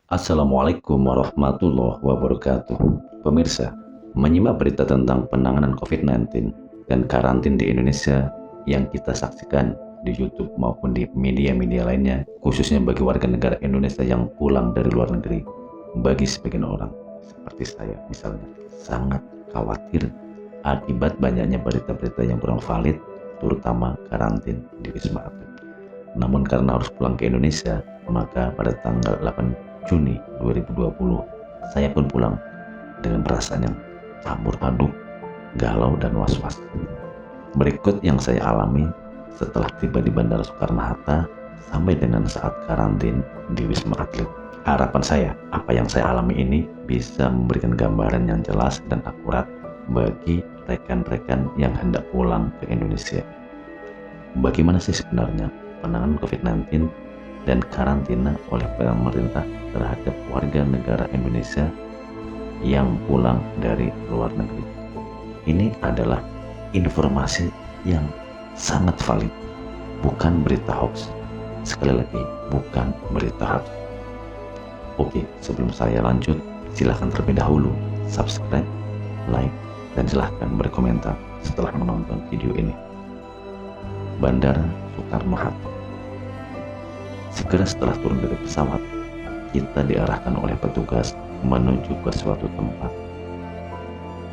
Assalamualaikum warahmatullahi wabarakatuh. Pemirsa, menyimak berita tentang penanganan COVID-19 dan karantin di Indonesia yang kita saksikan di YouTube maupun di media-media lainnya, khususnya bagi warga negara Indonesia yang pulang dari luar negeri. Bagi sebagian orang, seperti saya misalnya, sangat khawatir akibat banyaknya berita-berita yang kurang valid, terutama karantin di Wisma Atlet. Namun karena harus pulang ke Indonesia, maka pada tanggal 8 Juni 2020 saya pun pulang dengan perasaan yang campur aduk, galau dan was-was. Berikut yang saya alami setelah tiba di Bandara Soekarno-Hatta sampai dengan saat karantin di Wisma Atlet. Harapan saya, apa yang saya alami ini bisa memberikan gambaran yang jelas dan akurat bagi rekan-rekan yang hendak pulang ke Indonesia. Bagaimana sih sebenarnya penanganan COVID-19 dan karantina oleh pemerintah terhadap warga negara Indonesia yang pulang dari luar negeri? Ini adalah informasi yang sangat valid, bukan berita hoax. Sekali lagi, bukan berita hoax. Oke, sebelum saya lanjut, silahkan terlebih dahulu subscribe, like, dan silahkan berkomentar setelah menonton video ini. Bandara Soekarno-Hatta. Segera setelah turun dari pesawat, kita diarahkan oleh petugas menuju ke suatu tempat.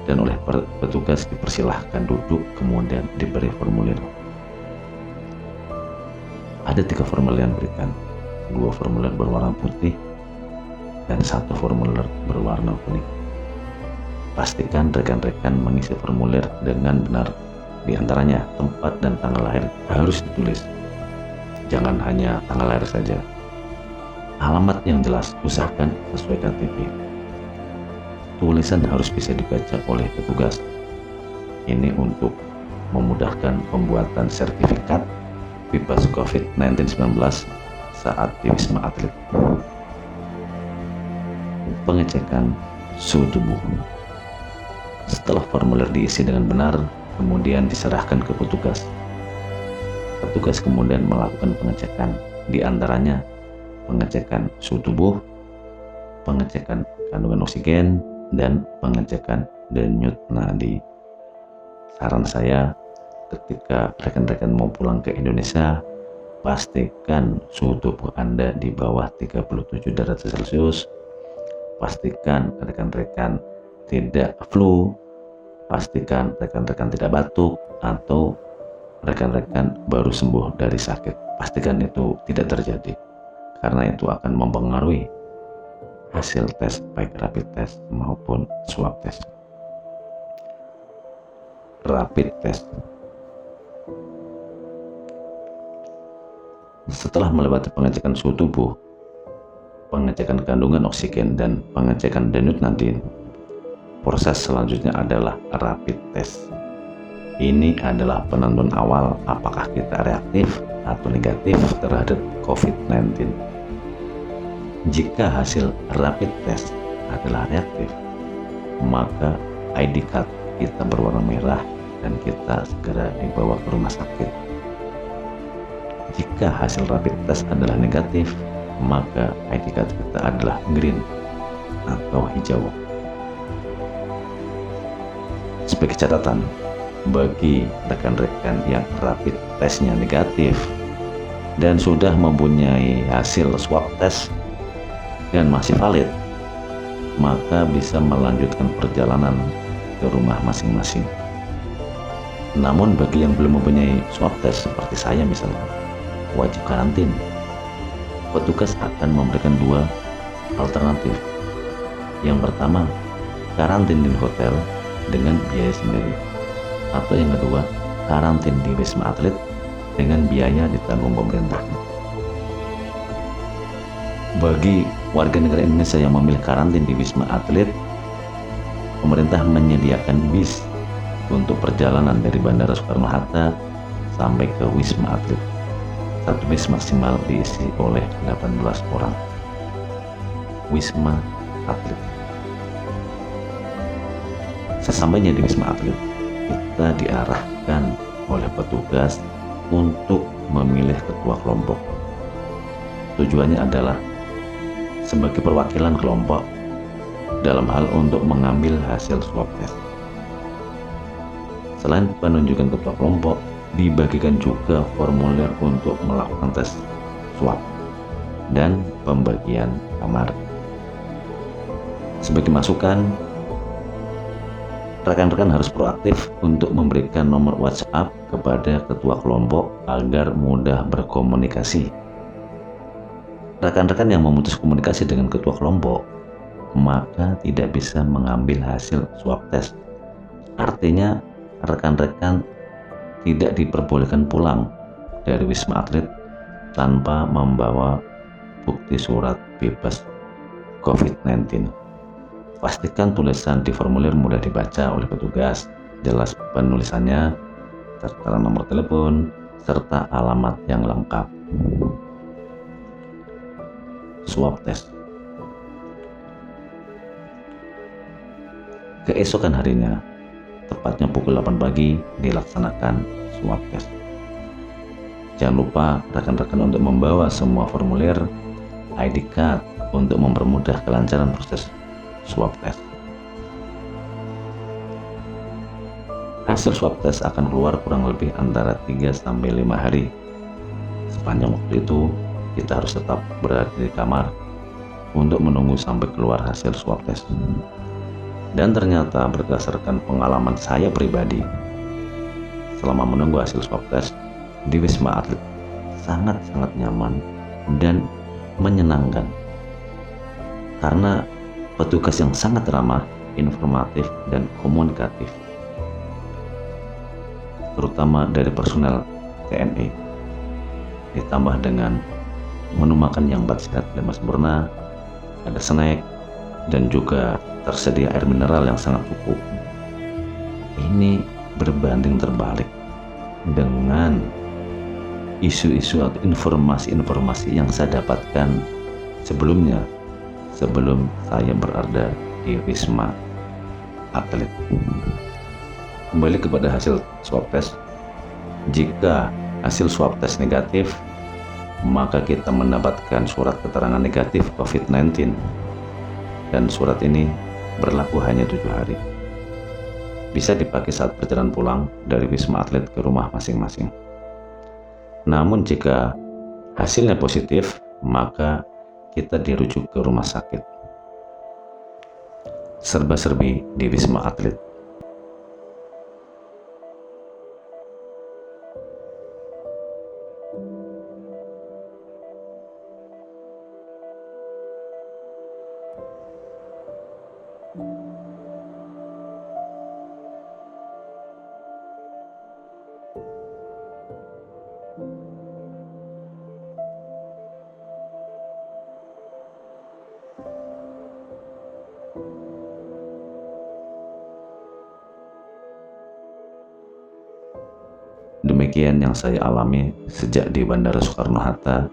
Dan oleh petugas dipersilahkan duduk, kemudian diberi formulir. Ada 3 formulir yang diberikan, 2 formulir berwarna putih dan 1 formulir berwarna kuning. Pastikan rekan-rekan mengisi formulir dengan benar. Di antaranya, tempat dan tanggal lahir harus ditulis. Jangan hanya tanggal lahir saja. Alamat yang jelas, usahakan sesuai KTP. Tulisan harus bisa dibaca oleh petugas. Ini untuk memudahkan pembuatan sertifikat bebas COVID-19 saat di Wisma Atlet. Pengecekan suhu tubuh. Setelah formulir diisi dengan benar, kemudian diserahkan ke petugas. Petugas kemudian melakukan pengecekan, di antaranya pengecekan suhu tubuh, pengecekan kandungan oksigen, dan pengecekan denyut nadi. Saran saya, ketika rekan-rekan mau pulang ke Indonesia, pastikan suhu tubuh Anda di bawah 37 derajat Celcius. Pastikan rekan-rekan tidak flu, pastikan rekan-rekan tidak batuk, atau rekan-rekan baru sembuh dari sakit. Pastikan itu tidak terjadi, karena itu akan mempengaruhi hasil tes, baik rapid test maupun swab test. Rapid test. Setelah melewati pengecekan suhu tubuh, pengecekan kandungan oksigen, dan pengecekan denyut nadi, proses selanjutnya adalah rapid test. Ini adalah penentuan awal apakah kita reaktif atau negatif terhadap COVID-19. Jika hasil rapid test adalah reaktif, maka ID card kita berwarna merah dan kita segera dibawa ke rumah sakit. Jika hasil rapid test adalah negatif, maka ID card kita adalah green atau hijau. Sebagai catatan, bagi rekan-rekan yang rapid testnya negatif dan sudah mempunyai hasil swab test dan masih valid, maka bisa melanjutkan perjalanan ke rumah masing-masing. Namun bagi yang belum mempunyai swab test seperti saya misalnya, wajib karantin. Petugas akan memberikan 2 alternatif. Yang pertama, karantin di hotel dengan biaya sendiri, atau yang kedua, karantin di Wisma Atlet dengan biaya ditanggung pemerintah. Bagi warga negara Indonesia yang memilih karantin di Wisma Atlet, pemerintah menyediakan bis untuk perjalanan dari Bandara Soekarno-Hatta sampai ke Wisma Atlet. Satu bis maksimal diisi oleh 18 orang. Wisma Atlet. Sesampainya di Wisma Atlet, kita diarahkan oleh petugas untuk memilih ketua kelompok. Tujuannya adalah sebagai perwakilan kelompok dalam hal untuk mengambil hasil swab test. Selain penunjukan ketua kelompok, dibagikan juga formulir untuk melakukan tes swab dan pembagian kamar. Sebagai masukan, rekan-rekan harus proaktif untuk memberikan nomor WhatsApp kepada ketua kelompok agar mudah berkomunikasi. Rekan-rekan yang memutus komunikasi dengan ketua kelompok maka tidak bisa mengambil hasil swab test. Artinya rekan-rekan tidak diperbolehkan pulang dari Wisma Atlet tanpa membawa bukti surat bebas COVID-19. Pastikan tulisan di formulir mudah dibaca oleh petugas, jelas penulisannya, tertera nomor telepon, serta alamat yang lengkap. Swab test. Keesokan harinya, tepatnya pukul 8 pagi, dilaksanakan swab test. Jangan lupa rekan-rekan untuk membawa semua formulir, ID card untuk mempermudah kelancaran proses swab test. Hasil swab test akan keluar kurang lebih antara 3-5 hari. Sepanjang waktu itu, kita harus tetap berada di kamar untuk menunggu sampai keluar hasil swab test. Dan ternyata berdasarkan pengalaman saya pribadi, selama menunggu hasil swab test di Wisma Atlet sangat-sangat nyaman dan menyenangkan. Karena petugas yang sangat ramah, informatif, dan komunikatif, terutama dari personel TNI, ditambah dengan menu makan yang bersehat dan sempurna, ada snack, dan juga tersedia air mineral yang sangat cukup. Ini berbanding terbalik dengan isu-isu atau informasi-informasi yang saya dapatkan sebelumnya, sebelum saya berada di Wisma Atlet. Kembali kepada hasil swab test. Jika hasil swab test negatif, maka kita mendapatkan surat keterangan negatif COVID-19, dan surat ini berlaku hanya 7 hari. Bisa dipakai saat perjalanan pulang dari Wisma Atlet ke rumah masing-masing. Namun jika hasilnya positif, maka kita dirujuk ke rumah sakit. Serba-serbi di Wisma Atlet. Demikian yang saya alami sejak di Bandara Soekarno-Hatta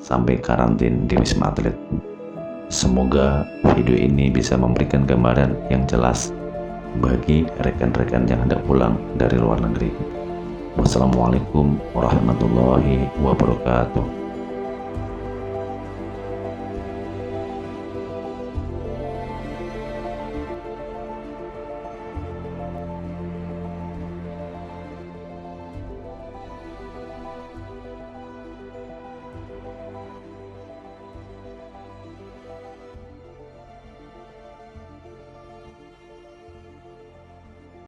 sampai karantin di Wisma Atlet. Semoga video ini bisa memberikan gambaran yang jelas bagi rekan-rekan yang hendak pulang dari luar negeri. Wassalamualaikum warahmatullahi wabarakatuh.